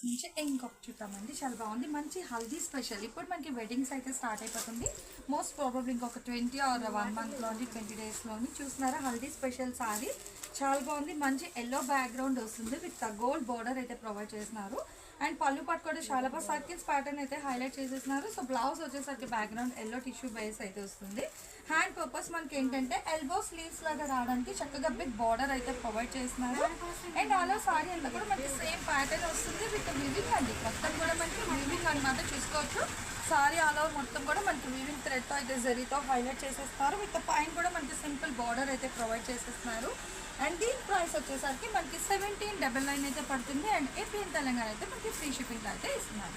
నుంచి ఇంకొక చూద్దామండి. చాలా బాగుంది. మంచి హల్దీ స్పెషల్. ఇప్పుడు మనకి వెడ్డింగ్స్ అయితే స్టార్ట్ అయిపోతుంది. మోస్ట్ ప్రాబబ్లీ ఇంకొక 20 ఆర్ 1 మంత్లోని 20 డేస్లోని చూస్తున్నారా హల్దీ స్పెషల్ సారీ. చాలా బాగుంది. మంచి ఎల్లో బ్యాక్గ్రౌండ్ వస్తుంది విత్ గోల్డ్ బార్డర్ అయితే ప్రొవైడ్ చేస్తున్నారు. అండ్ పళ్ళు పట్టు కూడా చాలా బాగా సర్కిల్స్ ప్యాటర్న్ అయితే హైలైట్ చేసేస్తున్నారు. సో బ్లౌజ్ వచ్చేసరికి బ్యాక్గ్రౌండ్ ఎల్లో టిష్యూ బేస్ అయితే వస్తుంది. హ్యాండ్ పర్పస్ మనకి ఏంటంటే ఎల్బో స్లీవ్స్ లాగా రావడానికి చక్కగా బిగ్ బార్డర్ అయితే ప్రొవైడ్ చేస్తున్నారు. అండ్ అలా సారీ అంతా కూడా మనకి సేమ్ ప్యాటర్న్ వస్తుంది విత్ వివింగ్ అండి. మొత్తం కూడా మనకి వివింగ్ అనమాట చూసుకోవచ్చు. సారీ ఆల్ ఓవర్ మొత్తం కూడా మనకి వివింగ్ థ్రెడ్తో అయితే జరీతో హైలైట్ చేసేస్తున్నారు. విత్ పైన కూడా మనకి సింపుల్ బార్డర్ అయితే ప్రొవైడ్ చేసేస్తున్నారు. అండ్ దీని ప్రైస్ వచ్చేసరికి మనకి 1799 అయితే పడుతుంది. అండ్ ఏపీ తెలంగాణ అయితే మనకి ఫ్రీ షిప్పింగ్ అయితే ఇస్తున్నారు.